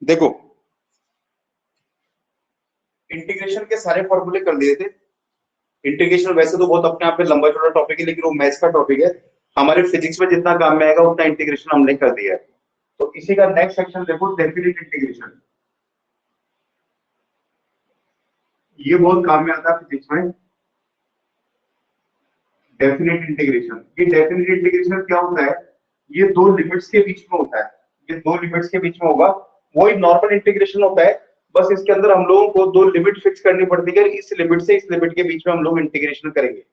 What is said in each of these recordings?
देखो इंटीग्रेशन के सारे फॉर्मूले कर दिए थे। इंटीग्रेशन वैसे तो बहुत अपने आप में लंबा चौड़ा टॉपिक है, लेकिन वो मैथ्स का टॉपिक है। हमारे फिजिक्स में जितना काम में आएगा उतना इंटीग्रेशन हमने कर दिया है। तो इसी का नेक्स्ट सेक्शन देखो, डेफिनेट इंटीग्रेशन। ये बहुत काम में आता है फिजिक्स में। डेफिनेट इंटीग्रेशन, ये डेफिनेट इंटीग्रेशन क्या होता है? ये दो लिमिट्स के बीच में होता है। ये दो लिमिट्स के बीच में होगा, वही नॉर्मल इंटीग्रेशन होता है। बस इसके अंदर हम लोगों को दो लिमिट फिक्स करनी पड़ती है, इस लिमिट से इस लिमिट के बीच में हम लोग इंटीग्रेशन करेंगे।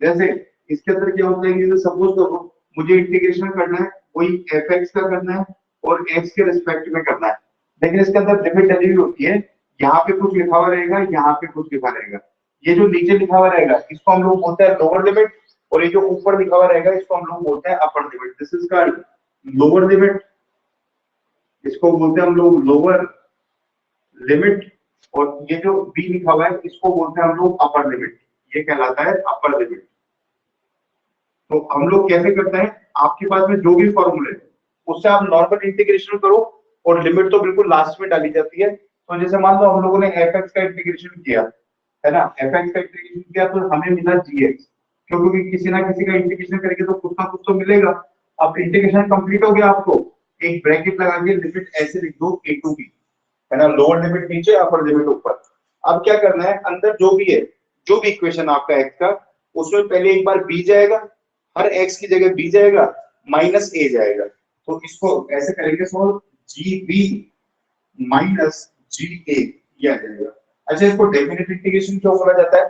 जैसे इसके अंदर क्या होता है कि सपोज करो मुझे इंटीग्रेशन करना है, वही एफ एक्स का करना है और एक्स के रिस्पेक्ट में करना है। लेकिन इसके अंदर लिमिट डली हुई होती है, यहाँ पे कुछ लिखा हुआ रहेगा, यहाँ पे कुछ लिखा रहेगा। ये जो नीचे लिखा हुआ रहेगा इसको हम लोग बोलते हैं लोअर लिमिट, और ये जो ऊपर लिखा हुआ रहेगा इसको हम लोग बोलते हैं upper limit. This is called lower limit, इसको बोलते हैं हम लोग लोअर लिमिट। और ये जो बी लिखा हुआ है इसको बोलते हैं हम लोग अपर लिमिट, ये कहलाता है अपर लिमिट। तो हम लोग कैसे करते हैं, आपके पास में जो भी फॉर्मूले उससे आप नॉर्मल इंटीग्रेशन करो, और लिमिट तो बिल्कुल लास्ट में डाली जाती है। तो जैसे मान लो हम लोगों ने एफ एक्स का इंटीग्रेशन किया है ना, एफ एक्स का इंटीग्रेशन किया तो हमें मिला जी एक्स, क्योंकि किसी ना किसी का इंटीग्रेशन करके तो कुछ ना कुछ तो मिलेगा। अब इंटीग्रेशन कंप्लीट हो गया, आपको एक ब्रैकेट लगा के लिमिट ऐसे लिख दो ए टू बी, है ना, लोअर लिमिट नीचे अपर लिमिट ऊपर। अब क्या करना है, अंदर जो भी है, जो भी इक्वेशन आपका एक्स का, उसमें पहले एक बार बी जाएगा, हर एक्स की जगह बी जाएगा, माइनस ए जाएगा। तो इसको ऐसे करेंगे सॉल्व, जी बी माइनस जी ए, ये आ जाएगा। अच्छा, इसको डेफिनेट इंटीग्रेशन क्यों बोला जाता है?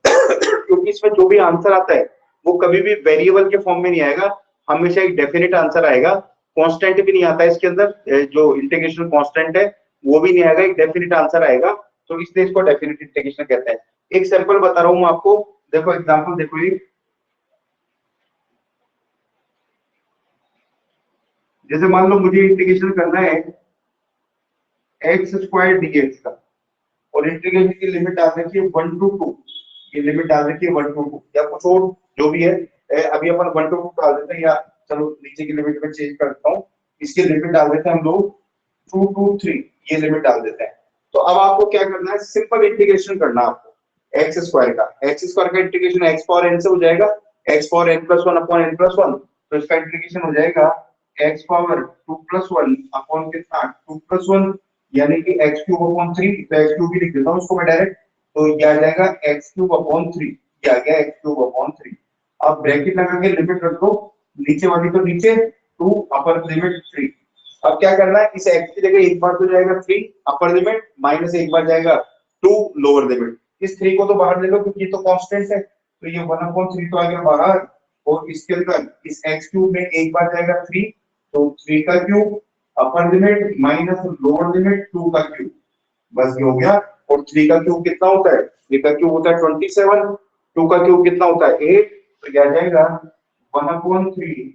क्योंकि इसमें जो भी आंसर आता है वो कभी भी वेरिएबल के फॉर्म में नहीं आएगा, हमेशा एक डेफिनेट आंसर आएगा। कांस्टेंट भी नहीं आता है इसके अंदर, जो इंटीग्रेशन कांस्टेंट है वो भी नहीं आएगा, एक डेफिनेट आंसर आएगा। तो इसलिए इसको डेफिनेट इंटीग्रेशन कहते हैं। एक सैंपल बता रहा हूं आपको, देखो एग्जांपल देखो, ये जैसे मान लो मुझे इंटीग्रेशन करना है एक्स स्क्वायर डीएक्स का, और इंटीग्रेशन की लिमिट डाल रखी है 1 to 2, ये लिमिट डाल रखी है 1 to 2 या कुछ और जो भी है। अभी अपन 1 to 2 डाल देते हैं, या चलो नीचे की लिमिट में चेंज करता हूँ, इसकी लिमिट डाल देते हैं हम लोग 2 to 3, ये लिमिट डाल देते हैं। तो अब आपको क्या करना है, सिंपल इंटीग्रेशन करना है आपको एक्स स्क्वायर का। एक्स स्क्वायर का इंटीग्रेशन एक्स पावर एन से हो जाएगा, x power n plus one upon n plus one. तो इसका इंटीग्रेशन हो जाएगा एक्स पावर 2 प्लस 1 अपॉन कितना 2 प्लस 1, यानी कि एक्स क्यूब अपॉन 3। तो एक्स क्यूब भी लिख देता हूँ उसको मैं डायरेक्ट, तो ये आ जाएगा एक्स क्यूब अपॉन 3, ये आ गया एक्स क्यूब अपॉन 3। अब ब्रैकेट लगा के लिमिट रख दो, नीचे वाली तो नीचे 2 अपर लिमिट 3। अब क्या करना है, इस एक्स की जगह एक बार तो जाएगा 3 अपर लिमिट, माइनस एक बार जाएगा 2 लोअर लिमिट। इस 3 को तो बाहर ले लो क्योंकि ये तो कांस्टेंट है, तो ये 1 अपॉन 3 तो आ गया बाहर। और इसके अंदर इस एक्स क्यूब में एक बार जाएगा 3, तो 3 का क्यूब अपर लिमिट माइनस लोअर लिमिट 2 का क्यूब, बस ये हो गया। और 3 का क्यूब कितना होता है, 3 का क्यूब होता है 27, 2 का क्यूब कितना होता है 8, तो क्या जाएगा 1 अपॉन 3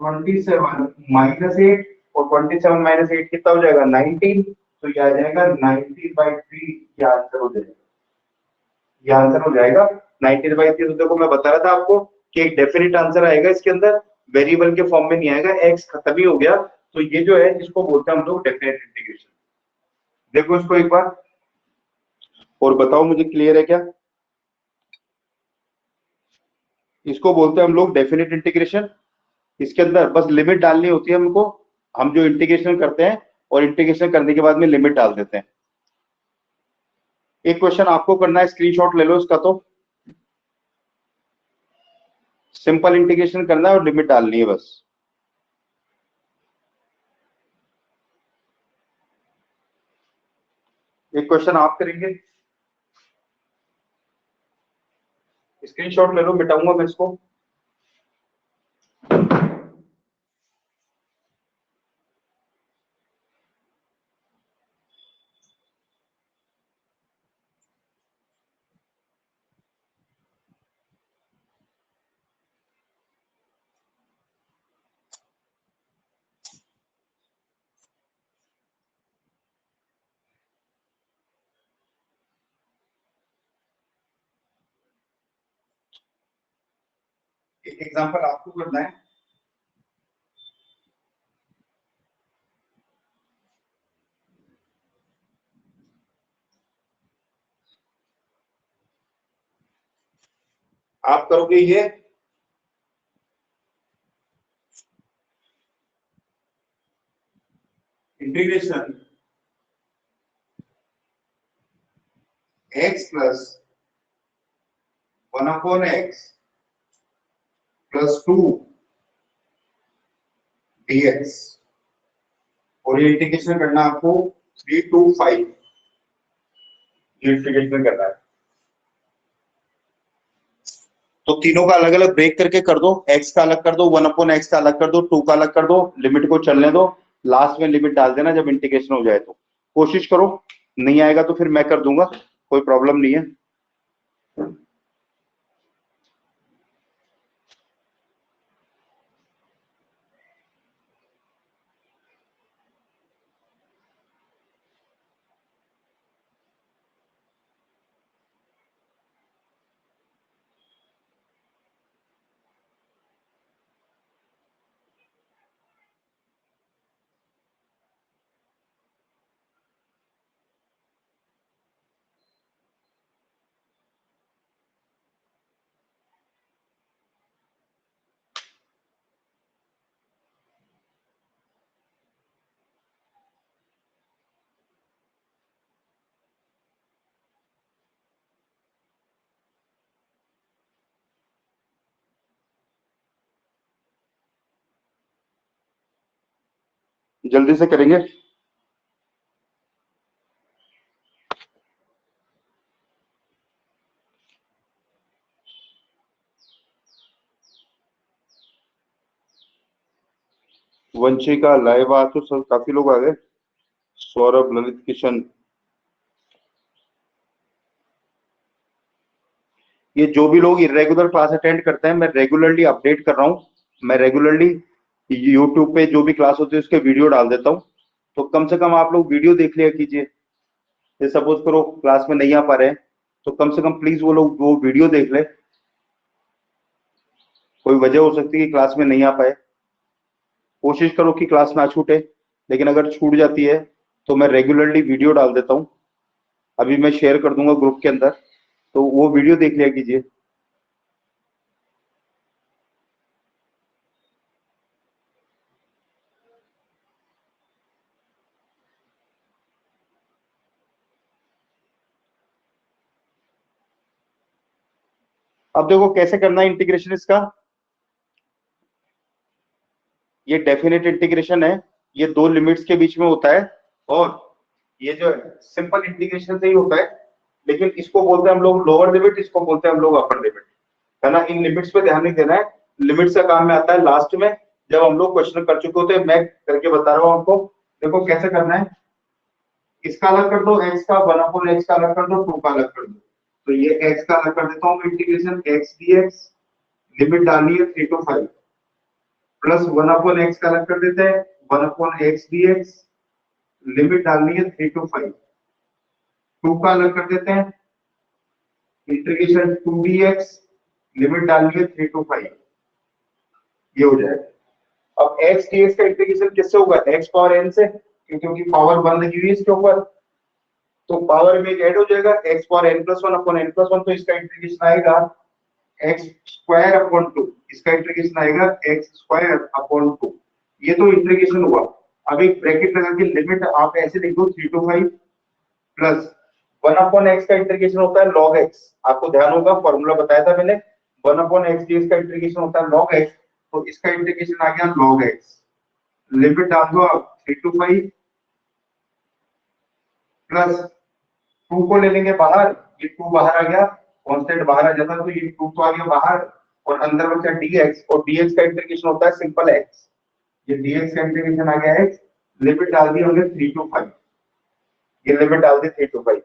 27 माइनस 8, और 27 माइनस 8 कितना हो जाएगा 19, तो ये आ जाएगा 90/3, ये आंसर हो जाएगा। ये आंसर हो जाएगा 90/3। तो देखो मैं बता रहा था आपको कि एक डेफिनेट आंसर आएगा इसके अंदर, वेरिएबल के फॉर्म में नहीं आएगा, एक्स खत्म ही हो गया। तो ये जो है इसको बोलते हैं हम लोग डेफिनेट इंटीग्रेशन। देखो इसको एक बार और बताओ, मुझे क्लियर है क्या? इसको बोलते हैं हम लोग डेफिनेट इंटीग्रेशन। इसके अंदर बस लिमिट डालनी होती है हमको, हम जो इंटीग्रेशन करते हैं और इंटीग्रेशन करने के बाद में लिमिट डाल देते हैं। एक क्वेश्चन आपको करना है, स्क्रीनशॉट ले लो इसका। तो सिंपल इंटीग्रेशन करना है और लिमिट डालनी है बस। एक क्वेश्चन आप करेंगे, स्क्रीनशॉट ले लो, मिटाऊंगा मैं इसको। एक एग्जांपल आपको करना है। आप करोगे ये integration x plus 1/x plus 2 dx, और ये इंटीग्रेशन करना आपको 3 to 5, ये इंटीग्रेशन करना है। तो तीनों का अलग अलग ब्रेक करके कर दो, x का अलग कर दो, 1/x का अलग कर दो, 2 का अलग कर दो, लिमिट को चलने दो, लास्ट में लिमिट डाल देना जब इंटीग्रेशन हो जाए। तो कोशिश करो, नहीं आएगा तो फिर मैं कर दूंगा, कोई प्रॉब्लम नहीं है। जल्दी से करेंगे। वंशिका लाइव, आज तो सब काफी लोग आ गए। सौरभ, ललित, किशन, ये जो भी लोग इरेगुलर क्लास अटेंड करते हैं, मैं रेगुलरली अपडेट कर रहा हूँ। मैं रेगुलरली यूट्यूब पे जो भी क्लास होती है उसके वीडियो डाल देता हूँ, तो कम से कम आप लोग वीडियो देख लिया कीजिए। सपोज करो क्लास में नहीं आ पा रहे हैं, तो कम से कम प्लीज वो लोग वो वीडियो देख ले। कोई वजह हो सकती है कि क्लास में नहीं आ पाए, कोशिश करो कि क्लास ना छूटे, लेकिन अगर छूट जाती है तो मैं रेगुलरली वीडियो डाल देता हूँ। अभी मैं शेयर कर दूंगा ग्रुप के अंदर, तो वो वीडियो देख लिया कीजिए। अब देखो कैसे करना है इंटीग्रेशन इसका। ये डेफिनेट इंटीग्रेशन है, ये दो लिमिट्स के बीच में होता है, और ये जो है सिंपल इंटीग्रेशन से ही होता है, लेकिन इसको बोलते हैं हम लोग लोअर लिमिट, इसको बोलते हैं हम लोग अपर लिमिट, है ना। इन लिमिट्स पे ध्यान नहीं देना है, लिमिट्स का काम में आता है लास्ट में, जब हम लोग क्वेश्चन कर चुके होते हैं। मैं करके बता रहा हूँ आपको, देखो कैसे करना है। इसका अलग कर दो, x का 1/x का अलग कर दो, 2 का अलग कर दो। तो ये x का अलग कर देता हूँ, इंटीग्रेशन x dx, लिमिट डालनी है 3 to 5, प्लस 1/x का अलग कर देते हैं, 1/x dx, लिमिट डालनी है 3 to 5, 2 का अलग कर देते हैं, इंटीग्रेशन 2 dx, लिमिट डालनी है 3 to 5, ये हो जाएगा। अब x dx का इंटीग्रेशन किससे होगा, x पावर n से, क्योंकि पावर 1 लगी हुई है इसके ऊपर, तो पावर में ऐड हो जाएगा x power n plus 1 upon n plus 1, तो इसका इंटीग्रेशन आएगा x स्क्वायर अपॉन 2, इसका इंटीग्रेशन आएगा x स्क्वायर अपॉन 2। ये तो इंटीग्रेशन हुआ। अब एक ब्रैकेट लगा के लिमिट आप ऐसे लिख दो 3 to 5, प्लस 1/x का इंटीग्रेशन होता है log x, आपको ध्यान होगा फॉर्मूला बताया था मैंने, 1/x dx का इंटीग्रेशन होता है log x, तो इसका इंटीग्रेशन आ गया log x, लिमिट डाल दो आप 3 to 5, प्लस 2 को ले लेंगे बाहर, ये 2 बाहर आ गया, कांस्टेंट बाहर आ जाता है, तो ये 2 तो आ गया बाहर, और अंदर बचा dx, और dx का इंटीग्रेशन होता है सिंपल x, ये dx का इंटीग्रेशन आ गया x, लिमिट डाल दी हमने 3 to 5, ये लिमिट डाल दी 3 to 5।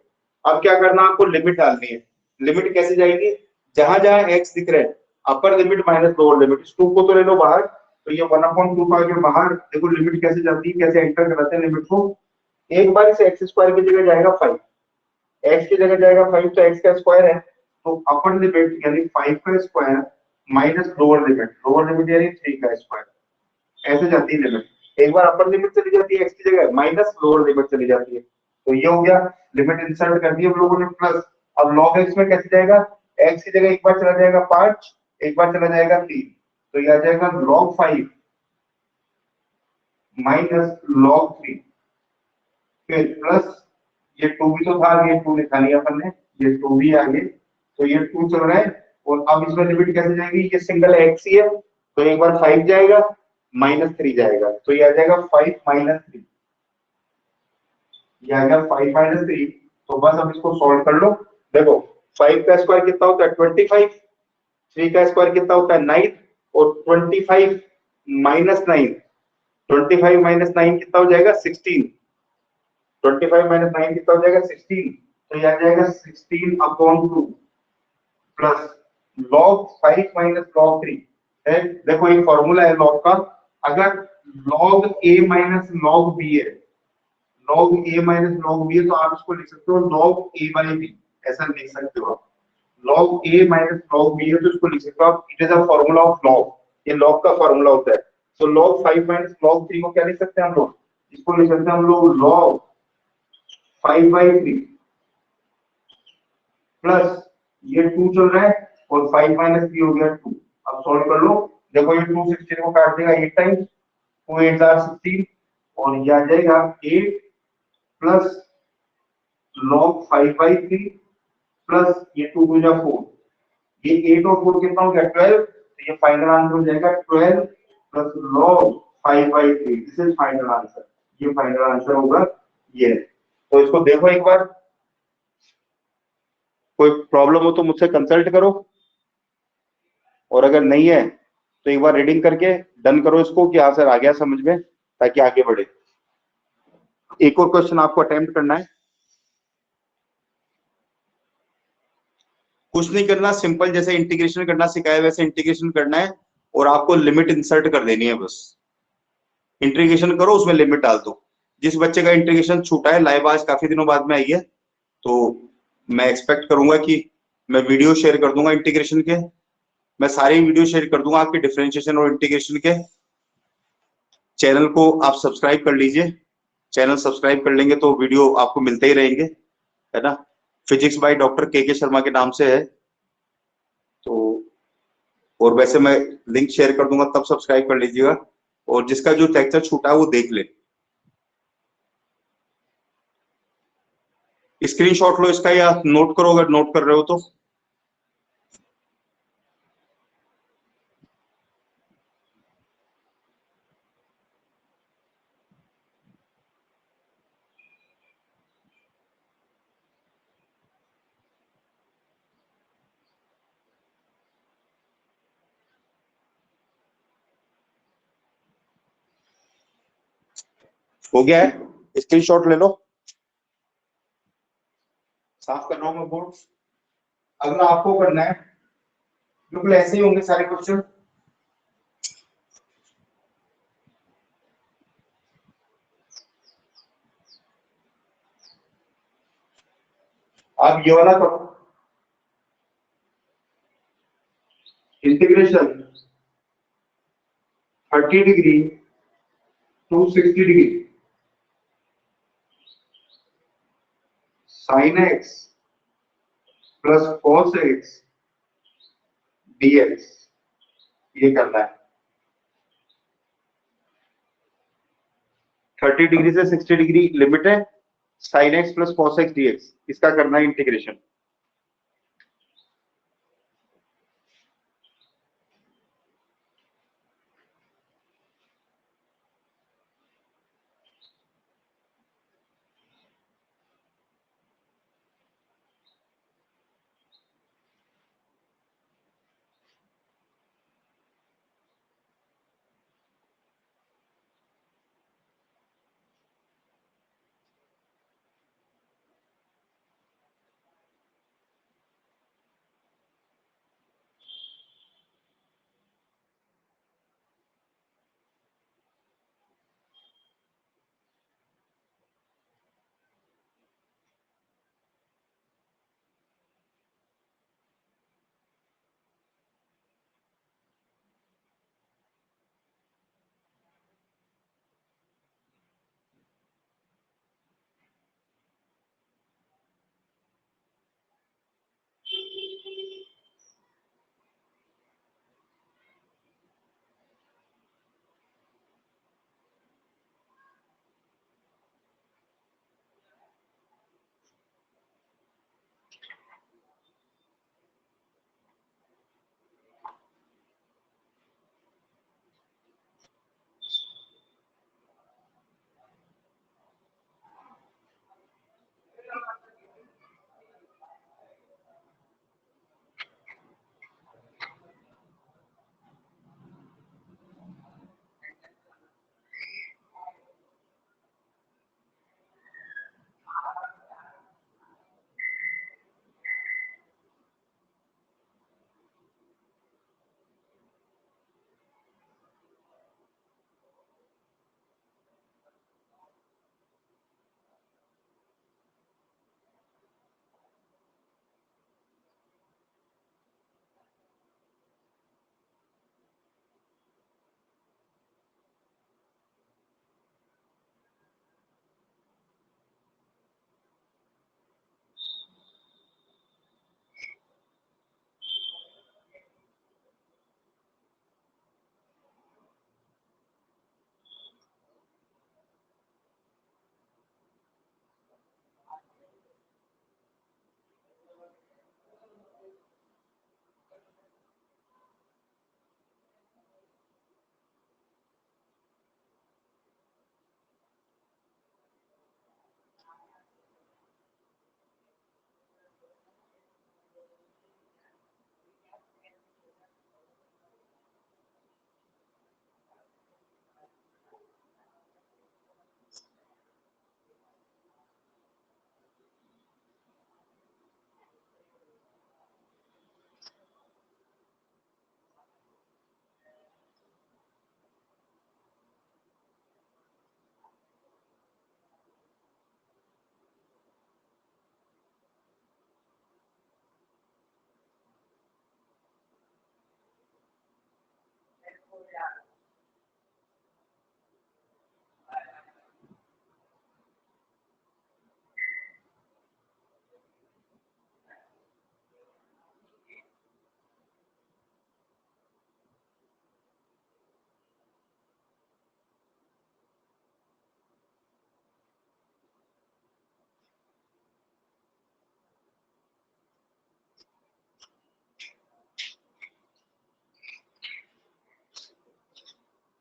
अब क्या करना, आपको लिमिट डालनी है। लिमिट कैसे जाएगी, जहां जहां x दिख रहा है, अपर लिमिट माइनस लोअर लिमिट, इस 2 को तो ले लो बाहर, तो ये 1/2 का जो बाहर, देखो लिमिट कैसे जाती है, कैसे एंटर कराते हैं लिमिट को। एक बार इस x स्क्वायर की जगह जाएगा 5, x की जगह जाएगा 5, तो x का स्क्वायर है, तो अपर लिमिट यानी 5 का स्क्वायर माइनस लोअर लिमिट यानी 3 का स्क्वायर, ऐसे जाती है लिमिट। एक बार अपर लिमिट चली जाती है x की जगह, माइनस लोअर लिमिट चली जाती है, तो ये हो गया, लिमिट इंसर्ट कर दी हम लोगों ने, प्लस अब log x में कैसे जाएगा, x की जगह एक बार चला जाएगा 5, एक बार चला जाएगा 3, तो ये आ जाएगा log 5 माइनस log 3, फिर प्लस ये 2 भी तो था, ये 2 लिखा नहीं अपन ने, ये 2 भी आगे, तो ये 2 चल रहा है। और अब इसमें लिमिट कैसे जाएगी, ये सिंगल x ही है, तो एक बार 5 जाएगा -3 जाएगा, तो ये आ जाएगा 5 -3, ये आ गया 5 -3। तो बस अब इसको सॉल्व कर लो। देखो 5 का स्क्वायर कितना होता है 25, 3 का स्क्वायर कितना होता है 9, और 25 -9, 25 -9 कितना हो जाएगा 16, 25 -9 कितना हो जाएगा 16, तो ये आ जाएगा 16/2 प्लस log 5 माइनस log 3 है। देखो एक फॉर्मूला है log का, अगर log a minus log b है, log a minus log b है, तो आप इसको लिख सकते हो log a by b, ऐसा लिख सकते हो आप। log a minus log b है तो इसको लिख सकते हो आप, it is a formula of log, ये log का फॉर्मूला होता है। तो log 5 माइनस log 3 को क्या लिख सकते हैं हम लोग, इसको लिख सकते हैं हम लोग log 5/3 प्लस ये 2 चल रहा है, और 5 माइनस 3 हो गया 2। अब सॉल्व कर लो। देखो ये 2 16 को काट देगा 8 टाइम्स, 2 8 आर 16, और ये आ जाएगा 8 प्लस log 5/3 प्लस ये 2 2 जा 4, ये 8 और 4 कितना हो गया 12, तो ये फाइनल आंसर हो जाएगा 12 plus log 5/3, this is final answer, ये फाइनल आंसर होगा ये। तो इसको देखो एक बार, कोई प्रॉब्लम हो तो मुझसे कंसल्ट करो, और अगर नहीं है तो एक बार रीडिंग करके डन करो इसको कि हाँ सर आ गया समझ में, ताकि आगे बढ़े। एक और क्वेश्चन आपको अटेम्प्ट करना है, कुछ नहीं करना, सिंपल जैसे इंटीग्रेशन करना सिखाया वैसे इंटीग्रेशन करना है, और आपको लिमिट इंसर्ट कर देनी है बस। इंटीग्रेशन करो उसमें लिमिट डाल दो। जिस बच्चे का इंटीग्रेशन छूटा है, लाइव आज काफी दिनों बाद में आई है, तो मैं एक्सपेक्ट करूंगा कि मैं वीडियो शेयर कर दूंगा इंटीग्रेशन के, मैं सारी वीडियो शेयर कर दूंगा आपके डिफरेंशिएशन और इंटीग्रेशन के। चैनल को आप सब्सक्राइब कर लीजिए, चैनल सब्सक्राइब कर लेंगे तो वीडियो आपको मिलते ही रहेंगे, है ना। फिजिक्स बाय डॉक्टर के शर्मा के नाम से है, तो और वैसे मैं लिंक शेयर कर दूंगा, तब सब्सक्राइब कर लीजिएगा, और जिसका जो लेक्चर छूटा है वो देख ले। स्क्रीनशॉट लो इसका, या नोट करो अगर नोट कर रहे हो तो। हो गया है, स्क्रीनशॉट ले लो। साफ कर रहा हूं मैं बोर्ड। अगला आपको करना है, बिल्कुल ऐसे ही होंगे सारे क्वेश्चन। आप ये वाला करो, integration 30 degree to 60 degree sine x plus cos x dx, ये करना है। 30 डिग्री से 60 डिग्री लिमिट है, sine x plus cos x dx, इसका करना है इंटीग्रेशन।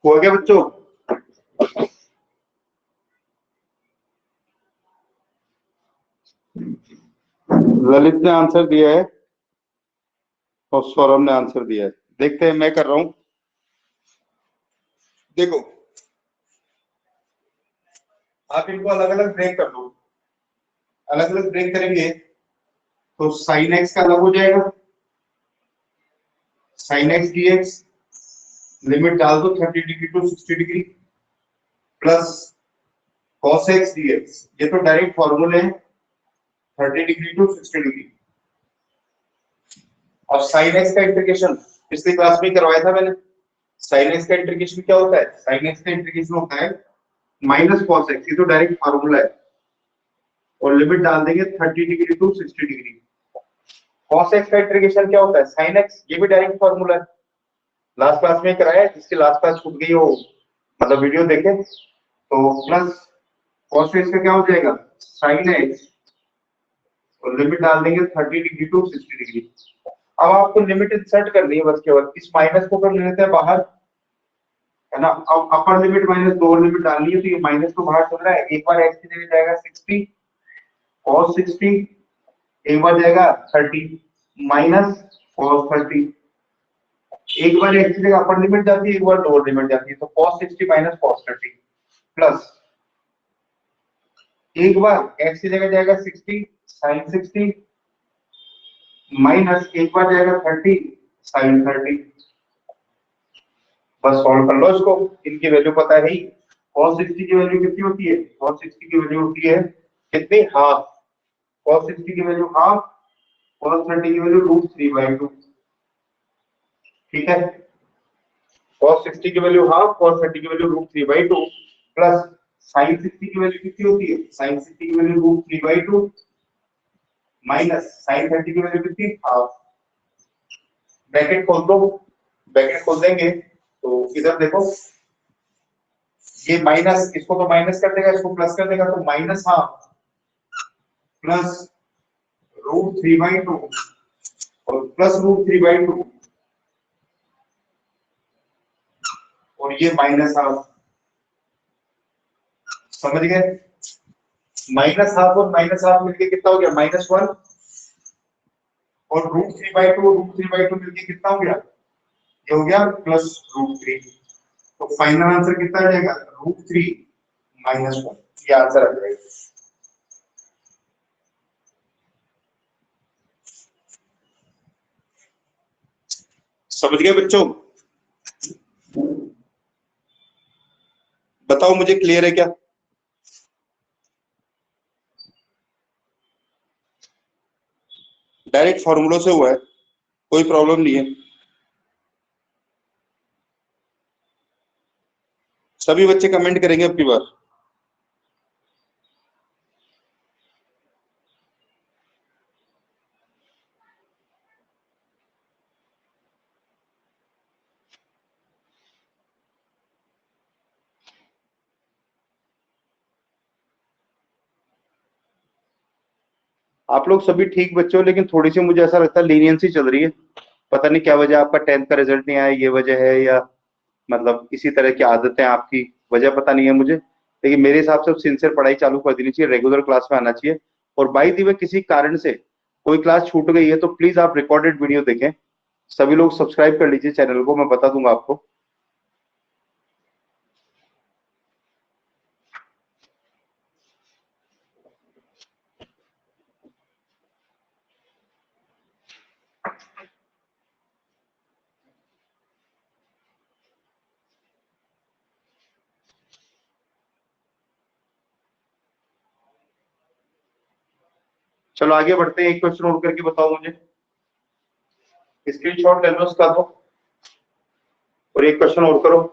हो गया बच्चों? ललित ने आंसर दिया है और सौरभ ने आंसर दिया है। देखते हैं, मैं कर रहा हूं। देखो, आप इनको अलग अलग ब्रेक कर दो। अलग अलग ब्रेक करेंगे तो साइन एक्स का अलग हो जाएगा, साइन एक्स डीएक्स, लिमिट डाल दो 30 degree to 60 degree, plus cos x dx. ये तो डायरेक्ट फॉर्मूले हैं, 30 डिग्री टू 60 डिग्री। और साइन एक्स का इंटीग्रेशन पिछली क्लास में करवाया था मैंने। साइन एक्स का इंटीग्रेशन क्या होता है? साइन एक्स का इंटीग्रेशन होता है माइनस कॉस एक्स, ये तो डायरेक्ट फॉर्मूला है, और लिमिट डाल देंगे 30 degree to 60 degree. Cos x का इंटीग्रेशन क्या होता है? साइन एक्स, ये भी डायरेक्ट फॉर्मूला है, लास्ट क्लास में कराया है। जिसकी लास्ट क्लास छूट गई हो मतलब वीडियो देखे तो। प्लस कॉस एक्स का क्या हो जाएगा? साइन एक्स, और लिमिट डाल देंगे 30 डिग्री टू 60 डिग्री। अब आपको लिमिट इंसर्ट करनी है बस केवल, इस माइनस को कर लेते हैं बाहर, है ना। अब अपर लिमिट माइनस लोअर लिमिट डालनी है, तो ये माइनस तो बाहर चल रहा है। एक बार एक्स की जगह जाएगा 60 cos 60, एक बार जाएगा 30 माइनस cos 30। एक बार एक्स की जगह अपर लिमिट जाती है, एक बार लोअर लिमिट जाती है, तो cos 60 माइनस cos 30, प्लस एक बार एक्स की जगह जाएगा 60 sin 60, माइनस एक बार जाएगा 30 sin 30। बस सॉल्व कर लो इसको, इनकी वैल्यू पता है ही। cos 60 की वैल्यू कितनी होती है? cos 60 की वैल्यू होती है कितनी? हाफ। cos 60 की वैल्यू हाफ, cos 30 की वैल्यू √3/2। ठीक है, cos 60 की वैल्यू हाफ, cos 30 की वैल्यू √3/2, प्लस sin 60 की वैल्यू कितनी होती है? sin 60 की वैल्यू √3/2, माइनस sin 30 की वैल्यू कितनी? हाफ। ब्रैकेट खोल दो, ब्रैकेट खोल देंगे तो इधर देखो, ये माइनस, इसको तो माइनस कर देगा, इसको प्लस कर देगा, तो माइनस हाफ प्लस √3/2 और प्लस √3/2, और ये माइनस हाफ। समझ गए? माइनस हाफ और माइनस हाफ मिलके कितना हो गया? -1, और √3/2 मिलके कितना हो गया? ये हो गया +√3। तो फाइनल आंसर कितना आ जाएगा? √3 -1, ये आंसर आ जाएगा। समझ गए बच्चों? बताओ मुझे, क्लियर है क्या? डायरेक्ट फॉर्मूलों से हुआ है, कोई प्रॉब्लम नहीं है। सभी बच्चे कमेंट करेंगे अब की बार। आप लोग सभी ठीक बच्चे हो, लेकिन थोड़ी सी मुझे ऐसा लगता है लीनियंसी चल रही है। पता नहीं क्या वजह, आपका 10th का रिजल्ट नहीं आया ये वजह है, या मतलब इसी तरह की आदतें आपकी, वजह पता नहीं है मुझे। लेकिन मेरे हिसाब से सिंसियर पढ़ाई चालू कर देनी चाहिए, रेगुलर क्लास में आना चाहिए। और बाई दी वे किसी कारण से कोई क्लास छूट गई है तो प्लीज आप रिकॉर्डेड वीडियो देखें। सभी लोग सब्सक्राइब कर लीजिए चैनल को, मैं बता दूंगा आपको। चलो आगे बढ़ते हैं, एक क्वेश्चन और करके बताओ मुझे। स्क्रीनशॉट ले लो उसका तो, और एक क्वेश्चन और करो।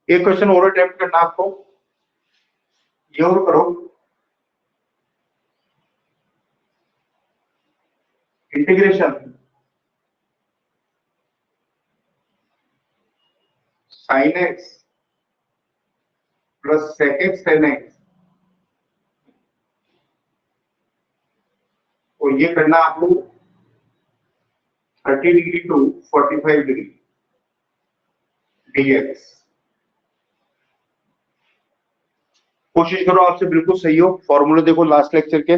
एक क्वेश्चन और अटेम्प्ट करना आपको, ये और करो। Integration sin x plus sec x tan x, और ये करना आपको 30 डिग्री टू 45 डिग्री dx। कोशिश करो आपसे बिल्कुल सही हो। फॉर्मूले देखो लास्ट लेक्चर के।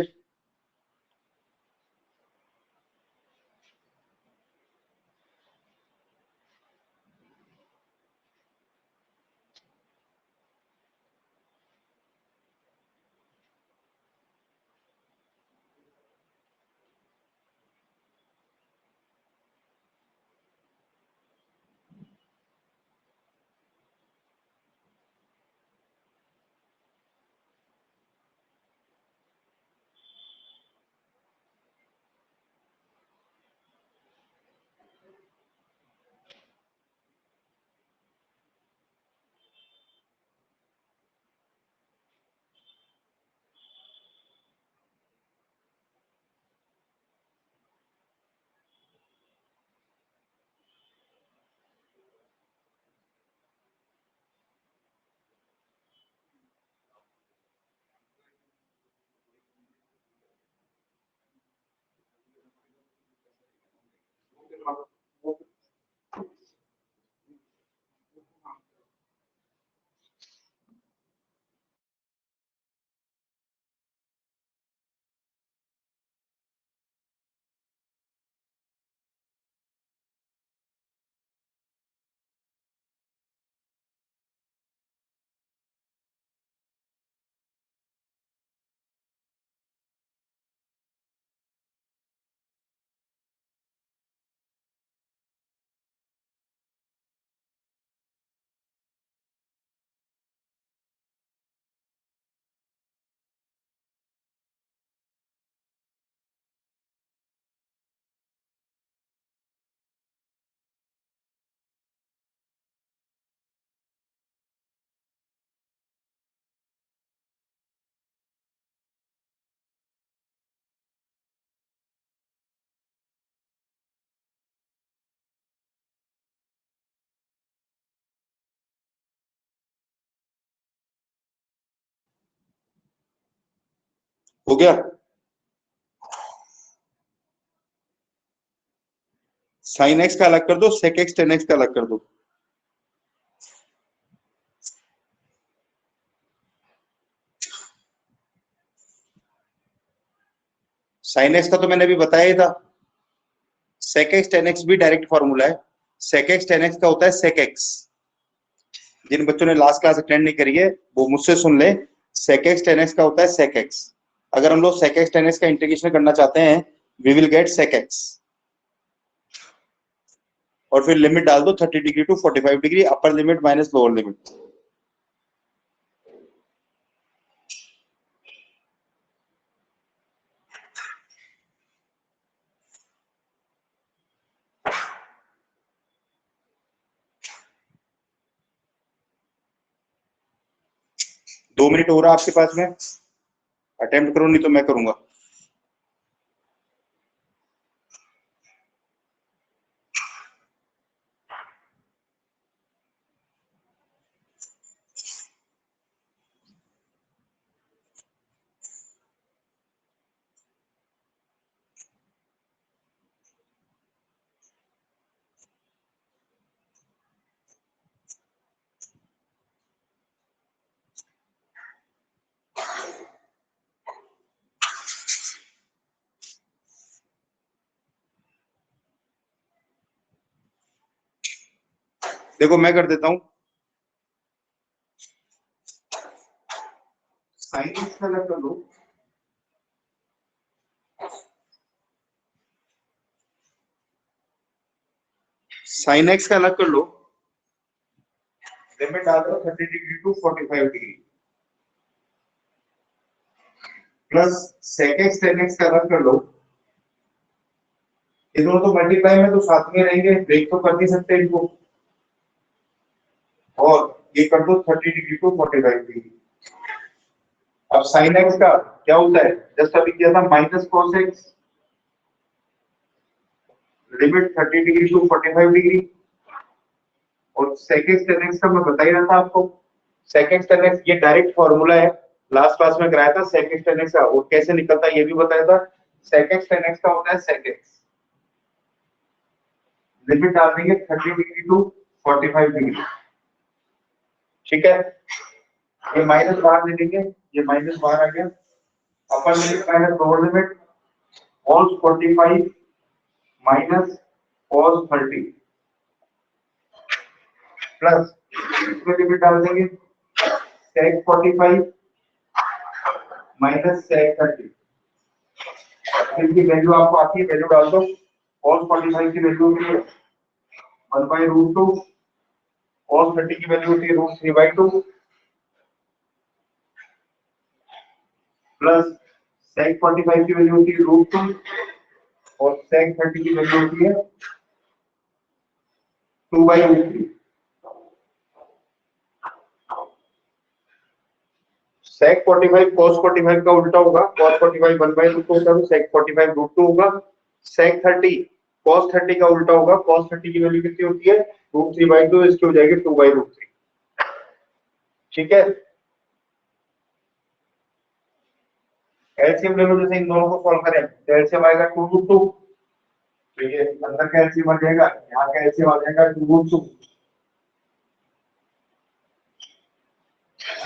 हो गया? साइन एक्स का अलग कर दो, सेक एक्स टेन एक्स का अलग कर दो। साइन एक्स का तो मैंने अभी बताया ही था। सेक एक्स टेन एक्स भी डायरेक्ट फॉर्मूला है। सेक एक्स टेन एक्स का होता है सेक एक्स। जिन बच्चों ने लास्ट क्लास अटेंड नहीं करी है वो मुझसे सुन ले। सेक एक्स टेन एक्स का होता है सेक एक्स। अगर हम लोग सेक एक्स टेन एक्स का इंटीग्रेशन करना चाहते हैं, we will get sec x, और फिर लिमिट डाल दो 30 degree to 45 degree, upper limit minus lower limit. दो मिनट हो रहा आपके पास में, अटेम्प्ट करो नहीं तो मैं करूंगा। देखो मैं कर देता हूं। साइन एक्स का अलग कर लो, साइन एक्स का अलग कर लो, लिमिट डाल दो 30 degree to 45 degree, plus sec x tan x का अलग कर लो। ये दोनों तो मल्टीप्लाई में तो साथ में रहेंगे, ब्रेक तो कर नहीं सकते इनको। और ये कर दो 30 डिग्री टू 45 डिग्री। अब साइन एक्स का क्या होता है, जस्ट अभी किया था minus cos x, limit 30 degree to 45 degree. और सेक एक्स टेन एक्स का मैं बता ही रहा था आपको, सेक एक्स टेन एक्स ये डायरेक्ट फॉर्मूला है, लास्ट क्लास में कराया था सेक एक्स टेन एक्स का, और कैसे निकलता है ये भी बताया था। सेक एक्स टेन एक्स का होता है सेक एक्स, लिमिट डाल देंगे 30 डिग्री टू 45 डिग्री, ठीक है। ये माइनस बाहर ले लेंगे, ये माइनस बाहर आ गया, अपर limit minus lower limit cos 45 minus cos 30 plus इसमें लिमिट डाल देंगे sec 45 माइनस sec 30। इनकी वैल्यू आपको आती है, वैल्यू डाल दो। cos 45 की वैल्यू होती है 1/√2, cos 30 की वैल्यू होती है √3/2 प्लस sec 45 की वैल्यू होती है √2 और sec 30 की वैल्यू होती है 2/√3। sec 45 cos 45 का उल्टा होगा, cos 45 1/√2 होता है, sec 45 √2 होगा। sec 30 cos 30 का उल्टा होगा, cos 30 की वैल्यू कितनी होती है √3/2, इसकी हो जाएगी 2/√3, ठीक है। एलसीएम ले लो, जैसे इन दोनों को सॉल्व करें तो एलसीएम आएगा 2√2, तो ये अंदर का एलसीएम आ जाएगा, यहाँ का एलसीएम आ जाएगा 2√2,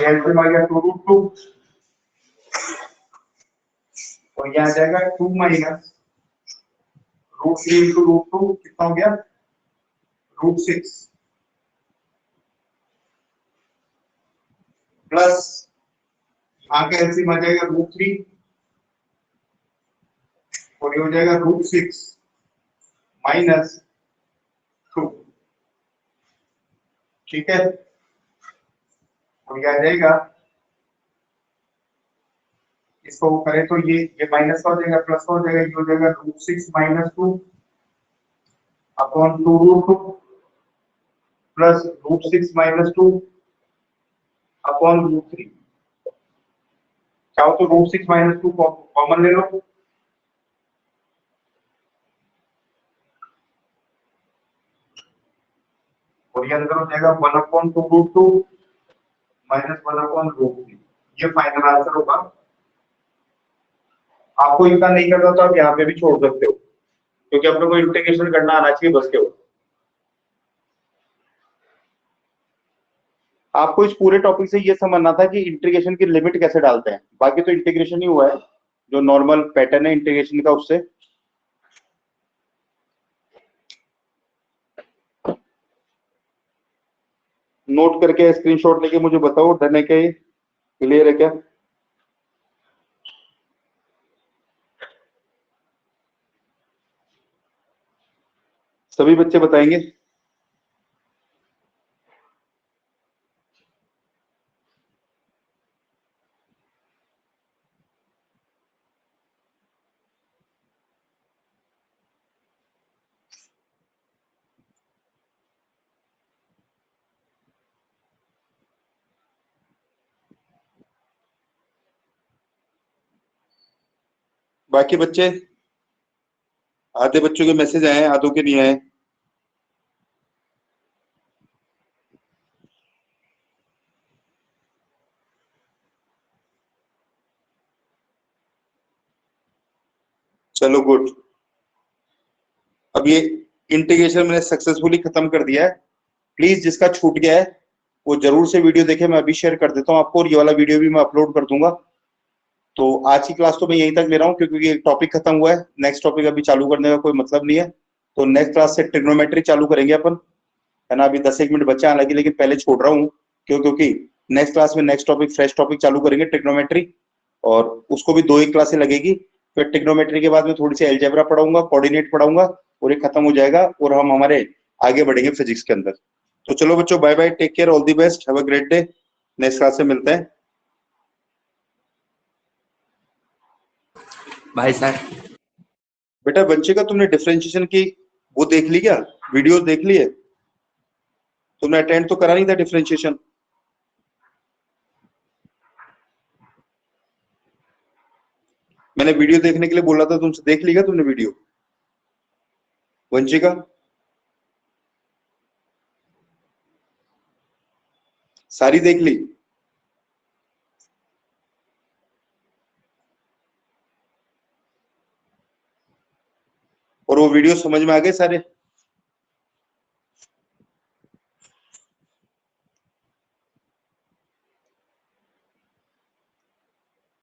एलसीएम आ गया 2√2 और यहाँ आ जाएगा 2 माइनस √3 इंटू √2 कितना हो गया √6 प्लस यहाँ का एलसीएम आ जाएगा √3 और ये हो जाएगा √6 माइनस 2, ठीक है। और ये आ जाएगा, इसको करें तो ये माइनस का हो जाएगा, प्लस का हो जाएगा, ये हो जाएगा √6 minus 2 upon 2√2 plus √6 minus 2 upon √3। चाहो तो √6 माइनस 2 कॉमन ले लो, और ये अंदर हो जाएगा 1 अपॉन 2√2 माइनस 1 अपॉन √3। ये फाइनल आंसर होगा। आपको इतना नहीं करना तो आप यहाँ पे भी छोड़ सकते हो, क्योंकि अपने को इंटीग्रेशन करना आना चाहिए बस केवल। आपको इस पूरे टॉपिक से ये समझना था कि इंटीग्रेशन की लिमिट कैसे डालते हैं, बाकी तो इंटीग्रेशन ही हुआ है, जो नॉर्मल पैटर्न है इंटीग्रेशन का उससे। नोट करके स्क्रीनशॉट लेके मुझे बताओ, डन है क्या, ये क्लियर है क्या? सभी बच्चे बताएंगे? बाकी बच्चे, आधे बच्चों के मैसेज आए हैं, आधों के नहीं आए। चलो गुड। अब ये इंटीग्रेशन मैंने सक्सेसफुली खत्म कर दिया है। प्लीज जिसका छूट गया है वो जरूर से वीडियो देखे, मैं अभी शेयर कर देता हूँ आपको, और ये वाला वीडियो भी मैं अपलोड कर दूंगा। तो आज की क्लास तो मैं यहीं तक ले रहा हूँ, क्योंकि ये टॉपिक खत्म हुआ है, नेक्स्ट टॉपिक अभी चालू करने का कोई मतलब नहीं है। तो नेक्स्ट क्लास से ट्रिग्नोमेट्री चालू करेंगे अपन, है ना। अभी 10-1 मिनट बच्चे आने लगे, लेकिन पहले छोड़ रहा हूँ क्योंकि नेक्स्ट क्लास में नेक्स्ट टॉपिक, फ्रेश टॉपिक चालू करेंगे ट्रिग्नोमेट्री, और उसको भी 2 ही क्लासें लगेगी। फिर ट्रिग्नोमेट्री के बाद में थोड़ी सी अलजेब्रा पढ़ाऊंगा, कोऑर्डिनेट पढ़ाऊंगा, और ये खत्म हो जाएगा और हम हमारे आगे बढ़ेंगे फिजिक्स के अंदर। तो चलो बच्चों, bye bye, take care, all the best, have a great day. Next class से मिलते हैं। भाई सर। बेटा बच्चे तुमने डिफरेंशिएशन की वो देख ली क्या, वीडियोस देख लिए? तुमने अटेंड तो करा नहीं था डिफरेंशिएशन? मैंने वीडियो देखने के लिए बोला था तुमसे, देख ली क्या तुमने वीडियो वंशिका? सारी देख ली? और वो वीडियो समझ में आ गए सारे?